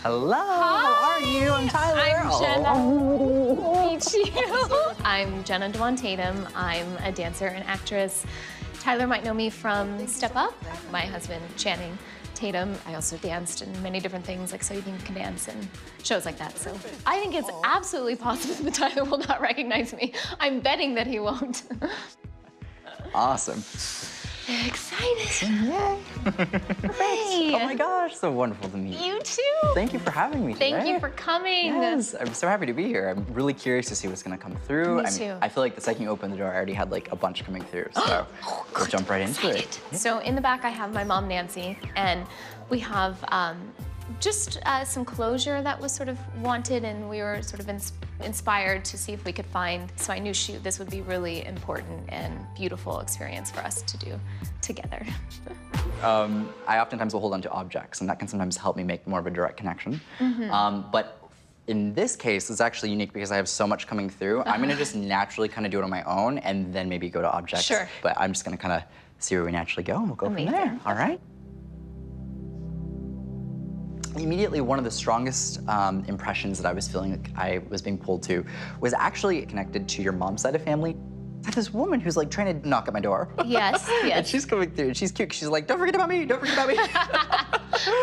Hello, Hi. How are you? I'm Tyler. I'm Jenna. Oh. Meet you. I'm Jenna Dewan. I'm a dancer and actress. Tyler might know me from Step Up. My husband, Channing Tatum. I also danced in many different things, like So You Think You Can Dance and shows like that. So I think it's absolutely possible that Tyler will not recognize me. I'm betting that he won't. Awesome. Excited. Yay. Hey. Oh my gosh, so wonderful to meet you. You too. Thank you for having me today. Thank you for coming. Yes, I'm so happy to be here. I'm really curious to see what's gonna come through. Me too. I feel like the second you opened the door, I already had like a bunch coming through, so we'll jump right into it. So in the back, I have my mom, Nancy, and we have just some closure that was sort of wanted, and we were sort of inspired to see if we could find. So I knew this would be really important and beautiful experience for us to do together. I oftentimes will hold on to objects, and that can sometimes help me make more of a direct connection. But in this case, it's actually unique because I have so much coming through. I'm gonna just naturally kind of do it on my own, and then maybe go to objects. Sure. But I'm just gonna kind of see where we naturally go, and we'll go Amazing. from there. All right. Immediately, one of the strongest impressions that I was feeling like I was being pulled to was actually connected to your mom's side of family. I have this woman who's like trying to knock at my door. Yes, yes. And she's coming through, and she's cute. She's like, "Don't forget about me, don't forget about me." I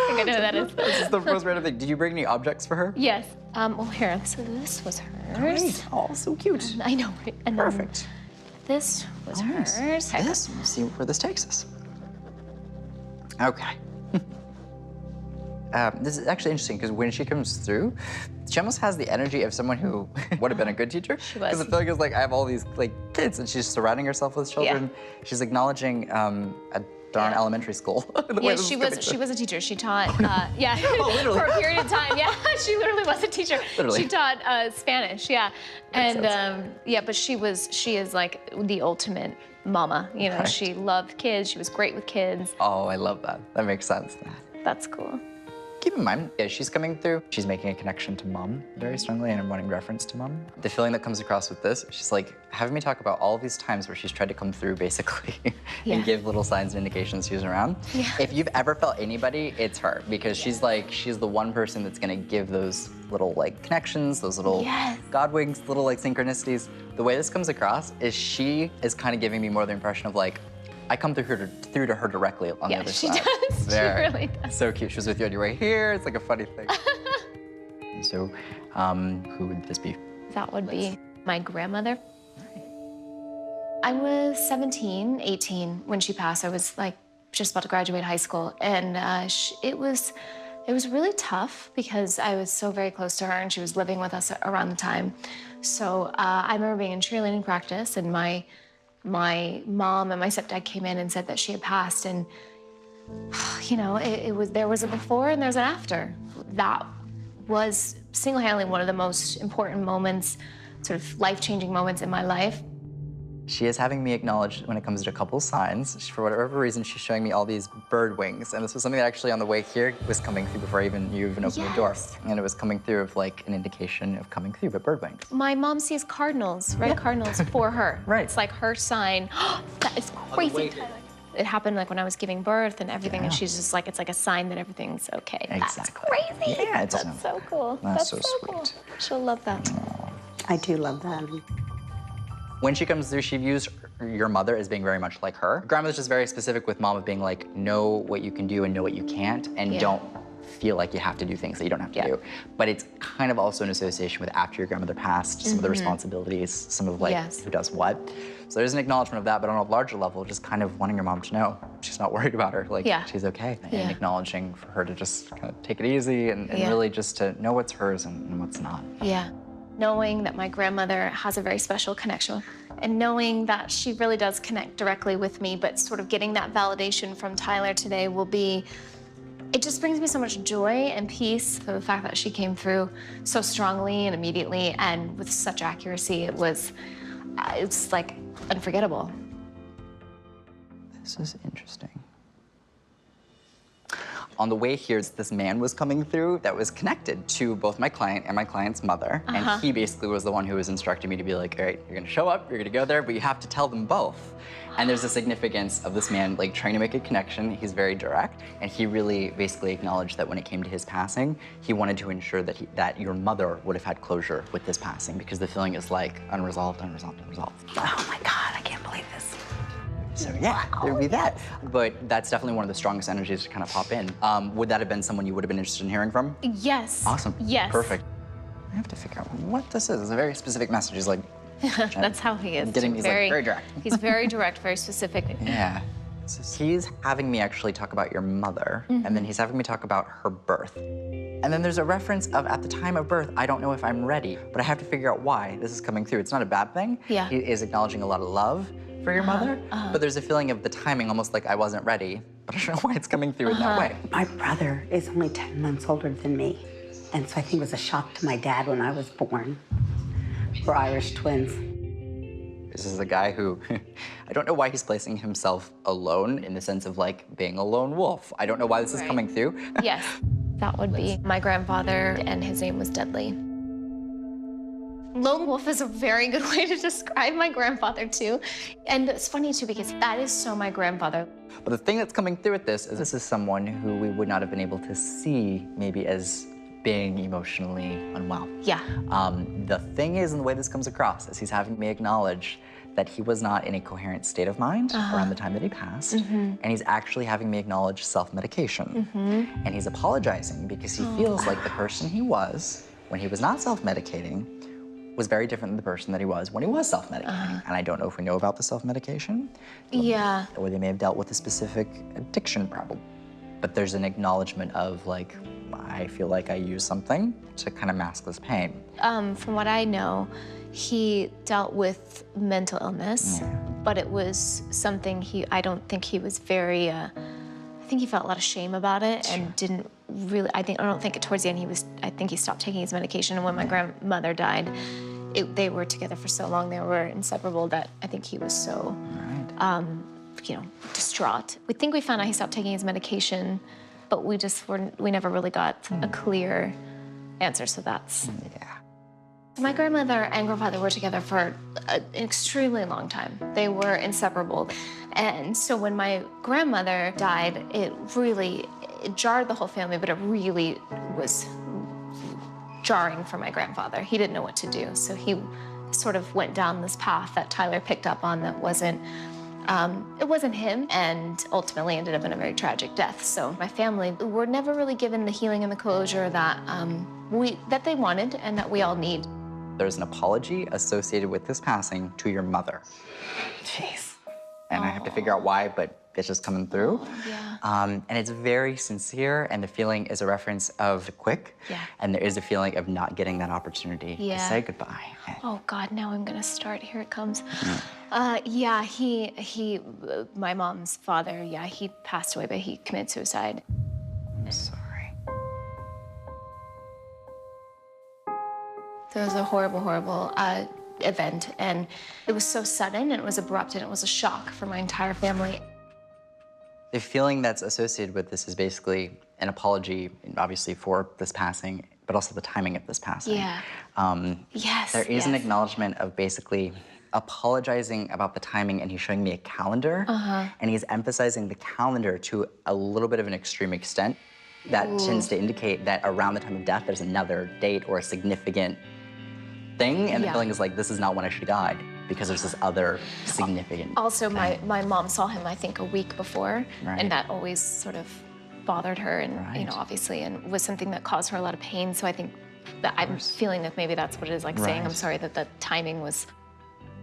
think I know who that is. This is the most random thing. Did you bring any objects for her? Yes. Well, here, so this was hers. Great. Oh, so cute. I know, right? And then Perfect. this was Nice. hers. This, let's see where this takes us. Okay. This is actually interesting because when she comes through, she almost has the energy of someone who would have been a good teacher. She was. Because I feel like it's like I have all these like kids, and she's surrounding herself with children. She's acknowledging a darn elementary school. Yeah, she was a teacher. She taught, yeah, literally. for a period of time. Yeah, she literally was a teacher. Literally. She taught Spanish. Yeah, Makes and yeah, but she is like the ultimate mama. You know, Right. she loved kids. She was great with kids. Oh, I love that. That makes sense. That's cool. Keep in mind, as she's coming through, she's making a connection to mom very strongly, and I'm wanting reference to mom. The feeling that comes across with this, she's like having me talk about all of these times where she's tried to come through basically and give little signs and indications she was around. Yeah. If you've ever felt anybody, it's her, because she's the one person that's gonna give those little like connections, those little God winks, little like synchronicities. The way this comes across is she is kind of giving me more the impression of like, I come through to her directly on the other side. Yeah, she does. She really does. So cute. She was with you on your way here. It's like a funny thing. So, who would this be? That would be my grandmother. I was 17, 18 when she passed. I was like just about to graduate high school, and it was really tough because I was so very close to her, and she was living with us around the time. So I remember being in cheerleading practice, and my mom and my stepdad came in and said that she had passed, and you know, there was a before and there's an after. That was single-handedly one of the most important moments, sort of life-changing moments in my life. She is having me acknowledge when it comes to a couple signs. For whatever reason, she's showing me all these bird wings, and this was something that actually on the way here was coming through before you even opened the door, and it was coming through of like an indication of coming through, but bird wings. My mom sees cardinals, red cardinals for her. Right. It's like her sign. That is crazy. It happened like when I was giving birth and everything, and she's just like, it's like a sign that everything's okay. Exactly. That's crazy. Yeah, it's That's so cool. That's so cool. sweet. She'll love that. I do love that. When she comes through, she views your mother as being very much like her. Grandmother's just very specific with mom of being like, know what you can do and know what you can't, and don't feel like you have to do things that you don't have to do. But it's kind of also an association with after your grandmother passed, some of the responsibilities, some of like who does what. So there's an acknowledgement of that, but on a larger level, just kind of wanting your mom to know she's not worried about her, like she's okay. And acknowledging for her to just kind of take it easy and really just to know what's hers and what's not. Yeah. Knowing that my grandmother has a very special connection with, and knowing that she really does connect directly with me, but sort of getting that validation from Tyler today will be, it just brings me so much joy and peace for the fact that she came through so strongly and immediately and with such accuracy. It's like unforgettable. This is interesting. On the way here, this man was coming through that was connected to both my client and my client's mother. And he basically was the one who was instructing me to be like, all right, you're gonna show up, you're gonna go there, but you have to tell them both. And there's a significance of this man like trying to make a connection. He's very direct, and he really basically acknowledged that when it came to his passing, he wanted to ensure that that your mother would have had closure with this passing, because the feeling is like unresolved, unresolved, unresolved. Oh my God, I can't believe this. So yeah, there'd be that. But that's definitely one of the strongest energies to kind of pop in. Would that have been someone you would have been interested in hearing from? Yes. Awesome. Yes. Perfect. I have to figure out what this is. It's a very specific message. He's like, that's how he is. He's like very direct. He's very direct, very specific. Yeah. So he's having me actually talk about your mother, and then he's having me talk about her birth. And then there's a reference of, at the time of birth, I don't know if I'm ready, but I have to figure out why this is coming through. It's not a bad thing. Yeah. He is acknowledging a lot of love for your mother, but there's a feeling of the timing, almost like I wasn't ready, but I don't know why it's coming through in that way. My brother is only 10 months older than me. And so I think it was a shock to my dad when I was born. We're Irish twins. This is a guy who, I don't know why he's placing himself alone in the sense of like being a lone wolf. I don't know why this is coming through. Yes, that would be my grandfather, and his name was Dudley. Lone wolf is a very good way to describe my grandfather too. And it's funny too, because that is so my grandfather. But the thing that's coming through with this is someone who we would not have been able to see maybe as being emotionally unwell. Yeah. The thing is, and the way this comes across, is he's having me acknowledge that he was not in a coherent state of mind around the time that he passed, and he's actually having me acknowledge self-medication. And he's apologizing because he feels like the person he was when he was not self-medicating was very different than the person that he was when he was self-medicating. And I don't know if we know about the self-medication. Yeah. Or they may have dealt with a specific addiction problem. But there's an acknowledgement of like, I feel like I use something to kind of mask this pain. From what I know, he dealt with mental illness, but it was something I don't think he was very, I think he felt a lot of shame about it and didn't really, I don't think towards the end I think he stopped taking his medication. And when my grandmother died, they were together for so long, they were inseparable, that I think he was so, distraught. We think we found out he stopped taking his medication, but we never really got a clear answer, so that's. Yeah. My grandmother and grandfather were together for an extremely long time. They were inseparable. And so when my grandmother died, it jarred the whole family, but it really was jarring for my grandfather. He didn't know what to do. So he sort of went down this path that Tyler picked up on that it wasn't him, and ultimately ended up in a very tragic death. So my family were never really given the healing and the closure that they wanted and that we all need. There's an apology associated with this passing to your mother. Jeez. And I have to figure out why, but it's just coming through. Yeah. And it's very sincere, and the feeling is a reference of quick. Yeah. And there is a feeling of not getting that opportunity to say goodbye. Oh God, now I'm gonna start. Here it comes. My mom's father, he passed away, but he committed suicide. I'm sorry. So it was a horrible, horrible event, and it was so sudden, and it was abrupt, and it was a shock for my entire family. The feeling that's associated with this is basically an apology, obviously, for this passing, but also the timing of this passing. Yeah. Yes. There is an acknowledgement of basically apologizing about the timing, and he's showing me a calendar, and he's emphasizing the calendar to a little bit of an extreme extent. That tends to indicate that around the time of death, there's another date or a significant thing, and the feeling is like, this is not when I should have died, because there's this other significant Also, thing. my mom saw him, I think, a week before, Right. and that always sort of bothered her, and obviously, and was something that caused her a lot of pain. So I think that I'm feeling that maybe that's what it is, like saying, I'm sorry that the timing was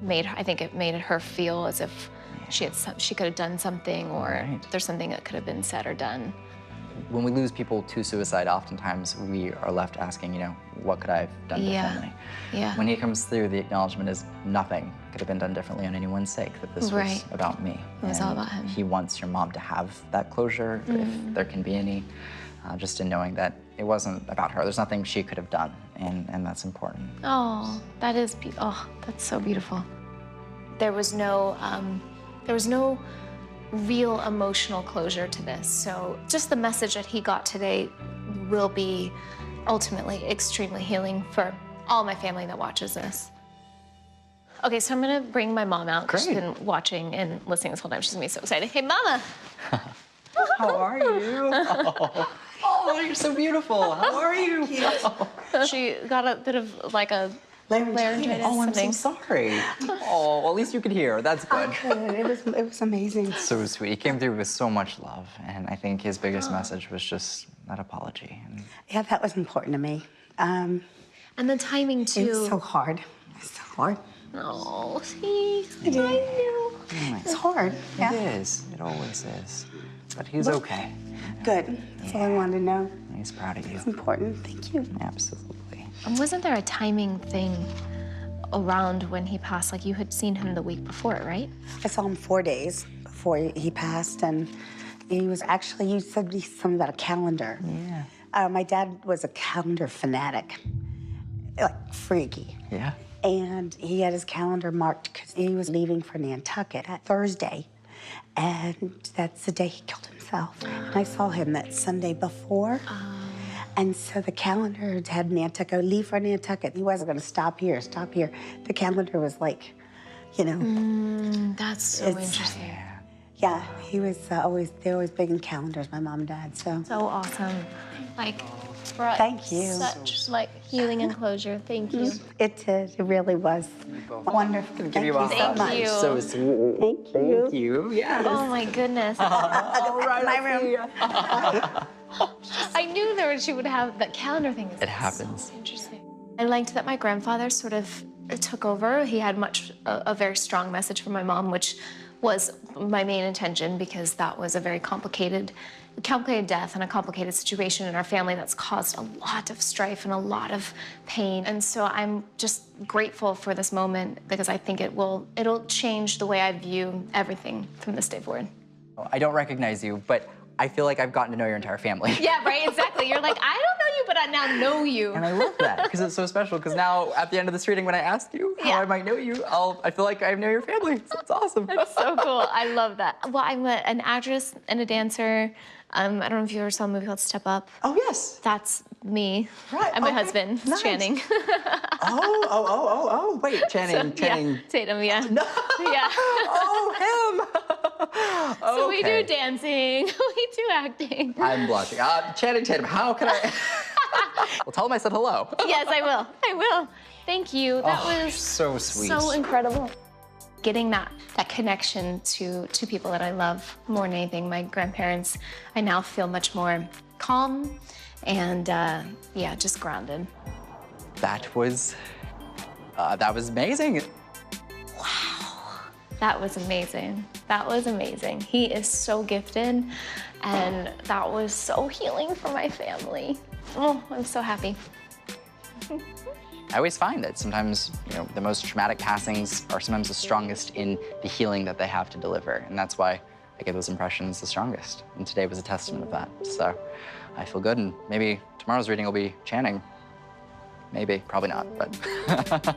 I think it made her feel as if she could have done something, or there's something that could have been said or done. When we lose people to suicide, oftentimes we are left asking, what could I have done differently? Yeah. When he comes through, the acknowledgement is nothing could have been done differently on anyone's sake, that this was about me. It was all about him. He wants your mom to have that closure, if there can be any, just in knowing that it wasn't about her. There's nothing she could have done, and that's important. Oh, that's so beautiful. There was no real emotional closure to this. So just the message that he got today will be ultimately extremely healing for all my family that watches this. Okay, so I'm gonna bring my mom out. Great. She's been watching and listening this whole time. She's gonna be so excited. Hey, Mama. How are you? Oh, you're so beautiful. How are you? She got a bit of like a laryngitis. Oh, I'm something. so sorry. Oh, well, at least you could hear. That's good. It was amazing. So sweet. He came through with so much love, and I think his biggest message was just that apology. And Yeah, that was important to me. And the timing too. It was so hard. It's so hard. Oh, see, I Yeah. knew. It's hard. Yeah. It is. It always is. But he's okay. Good. That's all I wanted to know. He's proud of you. It's important. Thank you. Absolutely. And wasn't there a timing thing around when he passed? Like you had seen him the week before, right? I saw him 4 days before he passed, and he was actually, you said something about a calendar. Yeah. My dad was a calendar fanatic, like freaky. Yeah. And he had his calendar marked because he was leaving for Nantucket that Thursday. And that's the day he killed himself. And I saw him that Sunday before. And so the calendar had Nantucket, leave for Nantucket. He wasn't going to stop here, stop here. The calendar was like, you know. That's so interesting. Yeah, he was they're always big in calendars, my mom and dad, so. So awesome. Like, brought Thank you. such like healing and closure. Thank you. It did, it really was wonderful. Give Thank you you a so hug. much. Thank you. So sweet. Thank you. Thank you. Yes. Oh my goodness. I'll go back to my room. I knew she would have that calendar thing. It happens. So interesting. I liked that my grandfather sort of took over. He had a very strong message for my mom, which was my main intention because that was a very complicated death and a complicated situation in our family that's caused a lot of strife and a lot of pain. And so I'm just grateful for this moment because I think it'll change the way I view everything from this day forward. I don't recognize you, but I feel like I've gotten to know your entire family. Yeah, right, exactly. You're like, I don't know you, but I now know you. And I love that because it's so special. Because now, at the end of this reading, when I ask you how I might know you, I feel like I know your family. So it's awesome. That's so cool. I love that. Well, I'm an actress and a dancer. I don't know if you ever saw a movie called Step Up. Oh yes. That's me. Right. And my okay. husband, Nice. Channing. Oh. Wait, Channing. Yeah, Tatum. Yeah. No. Yeah. Oh, him. So we do Okay. dancing. We do acting. I'm blushing. Channing Tatum, how can I? Well, tell him I said hello. Yes, I will. I will. Thank you. That was so sweet. so incredible. Getting that connection to people that I love more than anything, my grandparents, I now feel much more calm and yeah, just grounded. That was amazing. That was amazing. That was amazing. He is so gifted and that was so healing for my family. Oh, I'm so happy. I always find that sometimes, the most traumatic passings are sometimes the strongest in the healing that they have to deliver. And that's why I get those impressions the strongest. And today was a testament of that. So I feel good. And maybe tomorrow's reading will be Channing. Maybe, probably not, but.